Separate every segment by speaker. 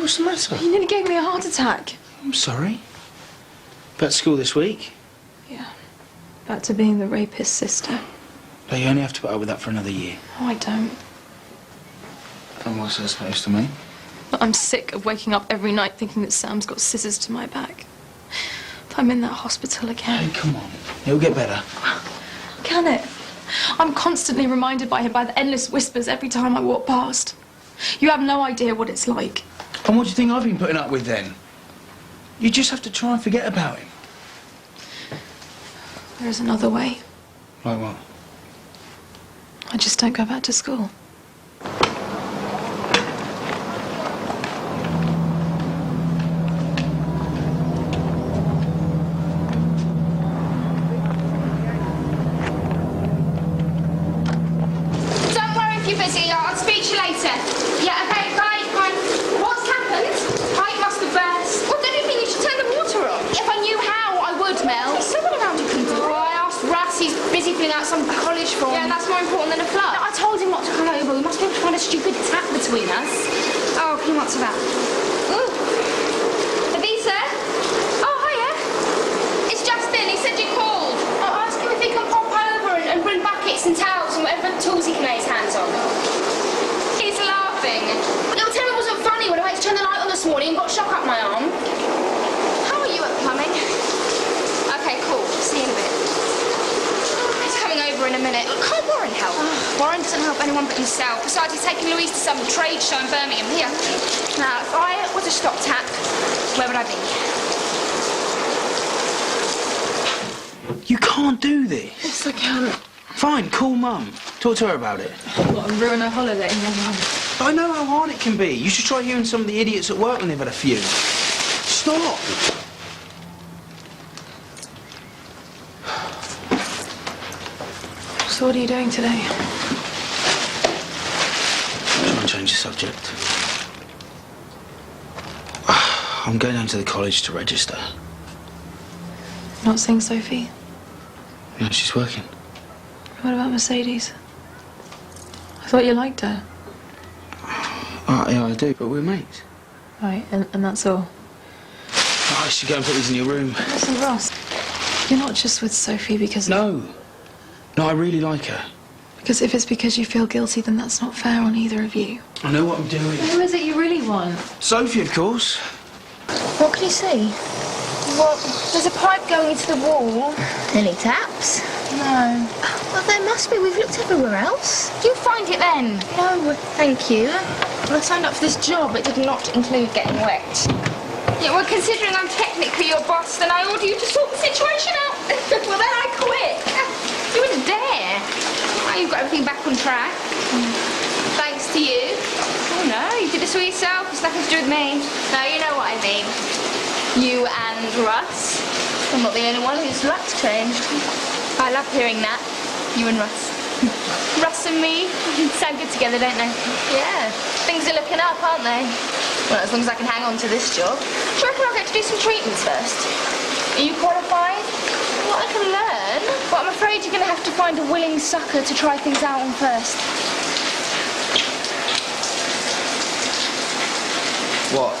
Speaker 1: what's the matter?
Speaker 2: You nearly gave me a heart attack.
Speaker 1: I'm sorry. Back to school this week?
Speaker 2: Yeah. Back to being the rapist's sister.
Speaker 1: No, you only have to put up with that for another year.
Speaker 2: Oh, I don't.
Speaker 1: And what's that supposed to mean?
Speaker 2: I'm sick of waking up every night thinking that Sam's got scissors to my back. If I'm in that hospital again...
Speaker 1: Hey, come on. It'll get better.
Speaker 2: Can it? I'm constantly reminded by him by the endless whispers every time I walk past. You have no idea what it's like.
Speaker 1: And what do you think I've been putting up with then? You just have to try and forget about him.
Speaker 2: There is another way.
Speaker 1: Like what?
Speaker 2: I just don't go back to school.
Speaker 3: Some college form. Yeah, that's more important than a flirt. No, I told him not to come over. We must be able to find a stupid tap between us. Oh, he wants that. Ooh. Lisa? Oh, hiya. It's Justin. He said you called. I'll ask him if he can pop over and bring buckets and towels and whatever tools he can lay his hands on. He's laughing. No, tell him it wasn't funny when I had to turn the light on this morning and got shock up my arm. How are you at plumbing? Okay, cool. See you in a bit. Over in a minute. Look, can't Warren help? Warren doesn't help anyone but himself. Besides, he's taking Louise to some trade show in Birmingham. Here. Now, if I was a stop tap, where would I be?
Speaker 1: You can't do this.
Speaker 2: Yes, I can.
Speaker 1: Fine, call Mum. Talk to her about it.
Speaker 2: What, and ruin her holiday?
Speaker 1: I know how hard it can be. You should try hearing some of the idiots at work when they've had a few. Stop.
Speaker 2: So what are you doing today?
Speaker 1: Try and change the subject. I'm going down to the college to register.
Speaker 2: Not seeing Sophie?
Speaker 1: No, she's working.
Speaker 2: What about Mercedes? I thought you liked her.
Speaker 1: Yeah, I do, but we're mates.
Speaker 2: Right, and that's all?
Speaker 1: I should go and put these in your room.
Speaker 2: Listen, Ross, you're not just with Sophie because...
Speaker 1: No. No, I really like her.
Speaker 2: Because if it's because you feel guilty, then that's not fair on either of you.
Speaker 1: I know what I'm doing.
Speaker 2: Who is it you really want?
Speaker 1: Sophie, of course.
Speaker 3: What can you see? Well, there's a pipe going into the wall. Any taps? No. Well, there must be. We've looked everywhere else. You find it then? No, thank you. When I signed up for this job, it did not include getting wet. Yeah, well, considering I'm technically your boss, then I order you to sort the situation out. Well, then I quit. You wouldn't dare. Now you've got everything back on track. Thanks to you. Oh, no, you did this all yourself. It's nothing to do with me. No, you know what I mean. You and Russ. I'm not the only one whose luck's changed. I love hearing that. You and Russ. Russ and me sound good together, don't they? Yeah. Things are looking up, aren't they? Well, as long as I can hang on to this job. Do you reckon I'll get to do some treatments first? Are you qualified? Well, I can learn. But I'm afraid you're going to have to find a willing sucker to try things out on first.
Speaker 1: What?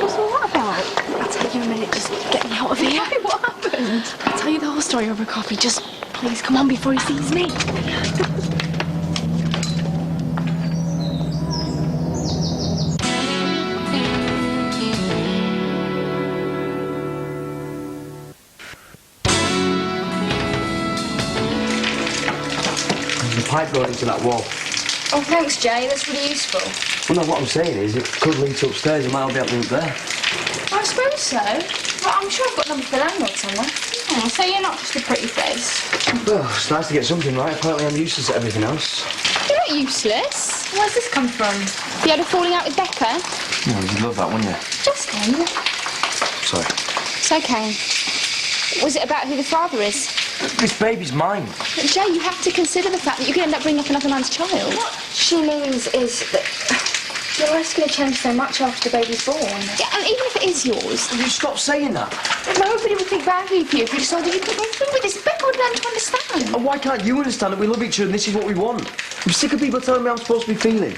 Speaker 2: What's all that about? I'll tell you in a minute. Just get me out of here. Why? What happened? I'll tell you the whole story over coffee. Just please come on before he sees me.
Speaker 4: Pipe going into that wall.
Speaker 3: Oh, thanks, Jay. That's really useful.
Speaker 4: Well, no, what I'm saying is it could lead to upstairs. You might not be able to look there.
Speaker 3: I suppose so. But I'm sure I've got a number for the landlord somewhere. Oh, so you're not just a pretty face.
Speaker 4: Well, it's nice to get something right. Apparently I'm useless at everything else.
Speaker 3: You're not useless. Where's this come from? You had a falling out with Becca?
Speaker 4: Yeah, you'd love that, wouldn't you?
Speaker 3: Justin.
Speaker 4: Sorry.
Speaker 3: It's okay. Was it about who the father is?
Speaker 4: This baby's mine.
Speaker 3: But Jay, you have to consider the fact that you could end up bringing up another man's child. What she means is that your life's going to change so much after the baby's born. Yeah, and even if it is yours...
Speaker 4: Will you stop saying that?
Speaker 3: Nobody would think badly of you if you decided you couldn't live with this. Becca would learn to understand.
Speaker 4: And why can't you understand that we love each other and this is what we want? I'm sick of people telling me I'm supposed to be feeling.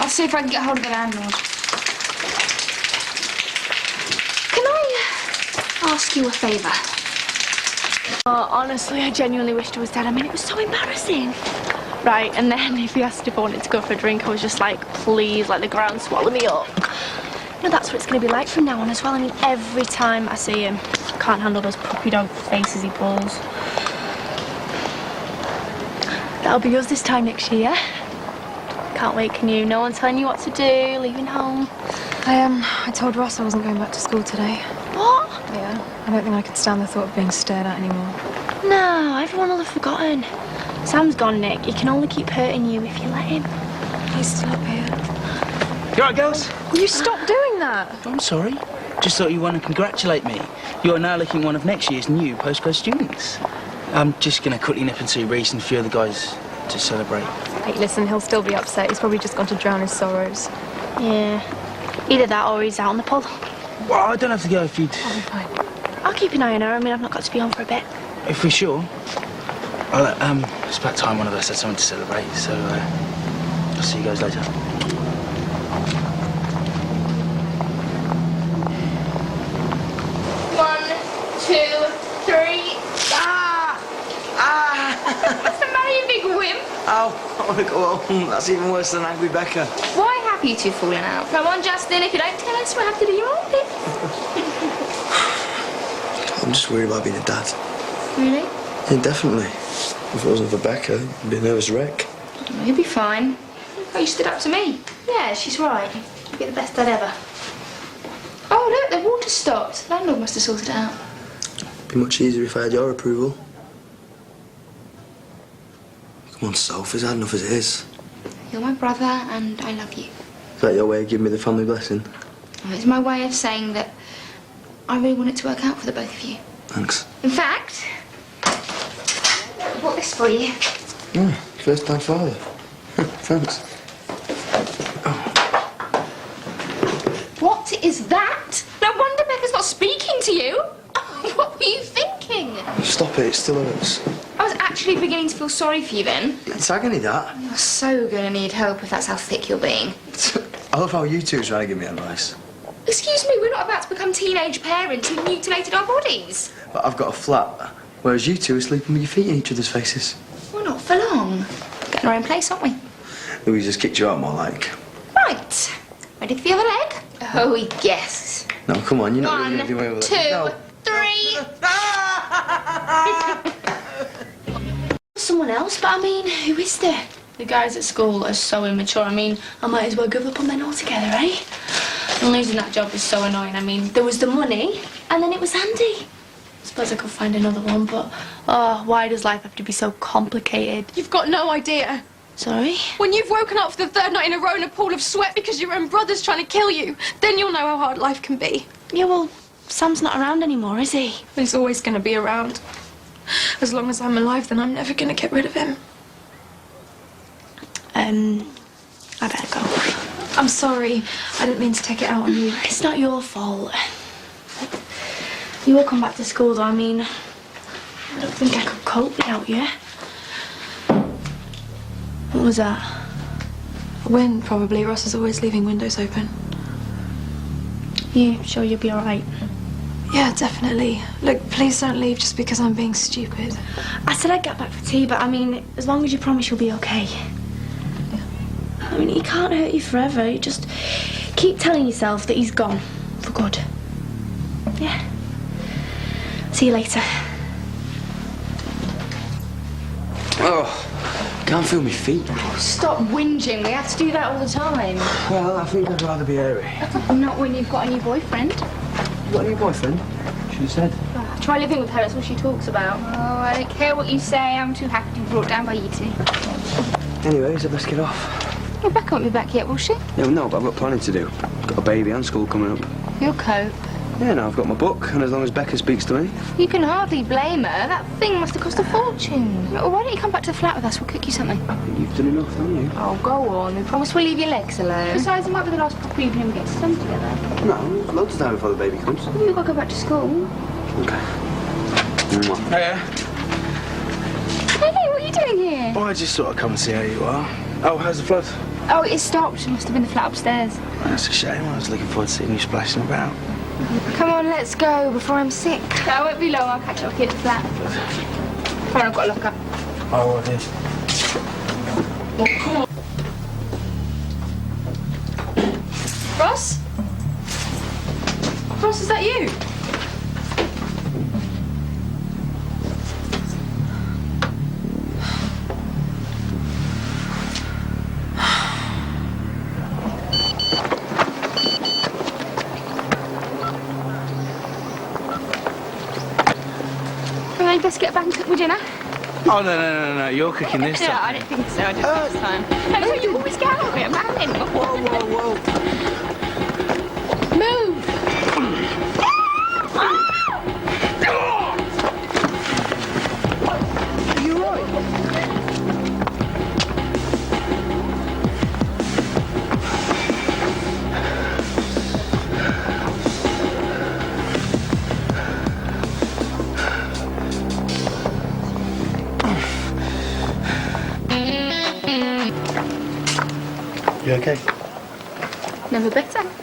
Speaker 3: I'll see if I can get hold of the landlord. Can I ask you a favour?
Speaker 2: Oh, honestly, I genuinely wished I was dead. I mean, it was so embarrassing. Right, and then if he asked if I wanted to go for a drink, I was just like, please, let the ground swallow me up. No, that's what it's going to be like from now on as well. I mean, every time I see him, I can't handle those puppy dog faces he pulls. That'll be us this time next year. Can't wait, can you? No one telling you what to do, leaving home.
Speaker 5: I told Ross I wasn't going back to school today.
Speaker 2: What?
Speaker 5: Yeah, I don't think I could stand the thought of being stared at anymore.
Speaker 2: No, everyone will have forgotten. Sam's gone, Nick. He can only keep hurting you if you let him.
Speaker 5: He's still up here.
Speaker 1: You all right, girls?
Speaker 5: Will you stop doing that?
Speaker 1: I'm sorry. Just thought you want to congratulate me. You are now looking one of next year's new postgrad students. I'm just going to quickly nip and see Reese and a few other guys to celebrate.
Speaker 5: Hey, listen, he'll still be upset. He's probably just gone to drown his sorrows.
Speaker 2: Yeah. Either that or he's out on the pole.
Speaker 1: Well, I don't have to go if you'd...
Speaker 5: I'll be fine.
Speaker 2: I'll keep an eye on her. I mean, I've not got to be on for a bit.
Speaker 1: If we're sure. It's about time one of us had something to celebrate, so, I'll see you guys later.
Speaker 3: 1, 2, 3. What's the matter, you big wimp?
Speaker 4: Oh, well, that's even worse than angry Becca.
Speaker 3: Why have you two fallen out? Come on, Justin, if you don't tell us, we'll have to do your own bit.
Speaker 4: I'm just worried about being a dad.
Speaker 3: Really?
Speaker 4: Yeah, definitely. If it wasn't for Becca, I'd be a nervous wreck.
Speaker 3: You'll be fine. Oh, you stood up to me.
Speaker 2: Yeah, she's right. You'll be the best dad ever.
Speaker 3: Oh, look, the water stopped. Landlord must have sorted it out.
Speaker 4: It'd be much easier if I had your approval. Come on, Soph, it's hard enough as it is.
Speaker 3: You're my brother, and I love you.
Speaker 4: Is that your way of giving me the family blessing?
Speaker 3: It's my way of saying that I really want it to work out for the both of you.
Speaker 4: Thanks.
Speaker 3: In fact, I bought this for you.
Speaker 4: Yeah, first time father. Thanks.
Speaker 3: What is that? No wonder Becca's not speaking to you. What were you thinking?
Speaker 4: Stop it, it still hurts.
Speaker 3: I was actually beginning to feel sorry for you then.
Speaker 4: It's agony, that.
Speaker 3: You're so gonna need help if that's how thick you're being.
Speaker 4: I love how you two are trying to give me advice.
Speaker 3: Excuse me, we're not about to become teenage parents who've mutilated our bodies.
Speaker 4: But I've got a flat, whereas you two are sleeping with your feet in each other's faces.
Speaker 3: We're not for long. Getting our own place, aren't we?
Speaker 4: Louise just kicked you out more like.
Speaker 3: Right. Ready for the other leg? Oh, yes.
Speaker 4: No, come on, you're not
Speaker 3: 1,
Speaker 4: really going to do away with
Speaker 3: 2,
Speaker 4: it. No.
Speaker 3: 3. Someone else, but I mean, who is there?
Speaker 2: The guys at school are so immature. I mean, I might as well give up on them altogether, eh? And losing that job is so annoying. I mean, there was the money, and then it was Andy. I suppose I could find another one, but, oh, why does life have to be so complicated?
Speaker 5: You've got no idea.
Speaker 2: Sorry?
Speaker 5: When you've woken up for the third night in a row in a pool of sweat because your own brother's trying to kill you, then you'll know how hard life can be.
Speaker 2: Yeah, well, Sam's not around anymore, is he?
Speaker 5: He's always going to be around. As long as I'm alive, then I'm never going to get rid of him.
Speaker 2: I better go.
Speaker 5: I'm sorry. I didn't mean to take it out on you.
Speaker 2: It's not your fault. You will come back to school, though. I mean, I don't think I could cope without you. What was that?
Speaker 5: Wind, probably. Ross is always leaving windows open.
Speaker 2: You sure you'll be all right?
Speaker 5: Yeah, definitely. Look, please don't leave just because I'm being stupid.
Speaker 2: I said I'd get back for tea, but I mean, as long as you promise you'll be okay. I mean, he can't hurt you forever. You just keep telling yourself that he's gone for good. Yeah. See you later.
Speaker 4: Oh, can't feel my feet.
Speaker 3: Stop whinging. We have to do that all the time.
Speaker 4: Well, I think I'd rather be airy.
Speaker 3: Not when you've got a new boyfriend.
Speaker 4: You got a new boyfriend? Should have said.
Speaker 3: Try living with her, that's all she talks about. Oh, I don't care what you say. I'm too happy to be brought down by you two.
Speaker 4: Anyways, let's get off.
Speaker 3: Rebecca won't be back yet, will she?
Speaker 4: Yeah, no, but I've got planning to do. Got a baby and school coming up.
Speaker 3: You'll cope.
Speaker 4: Yeah, no, I've got my book, and as long as Becca speaks to me.
Speaker 3: You can hardly blame her. That thing must have cost a fortune. Well, why don't you come back to the flat with us? We'll cook you something.
Speaker 4: You've done enough, haven't you?
Speaker 3: Oh, go on. We promise we'll leave your legs alone. Besides, it might be the last proper evening we get to spend together.
Speaker 4: No, loads of time before the baby comes.
Speaker 3: We've got to go back to school.
Speaker 4: Okay.
Speaker 1: Hiya.
Speaker 3: Hey, what are you doing here?
Speaker 1: Oh, I just thought I'd come and see how you are. Oh, how's the flood?
Speaker 3: Oh, it stopped. It must have been the flat upstairs.
Speaker 1: That's a shame. I was looking forward to seeing you splashing about.
Speaker 3: Come on, let's go before I'm sick. I won't be long. I'll catch up with you at the flat. Fine, I've got a locker.
Speaker 1: Oh, what is?
Speaker 5: Ross? Ross, is that you?
Speaker 3: Well, let's get back and cook me dinner.
Speaker 1: Oh, no. You're cooking this
Speaker 3: No,
Speaker 1: time.
Speaker 3: I don't think so. I did last time. No, you always get out of it, man.
Speaker 1: Whoa.
Speaker 3: Move!
Speaker 1: You're right.
Speaker 4: You okay?
Speaker 3: Never better.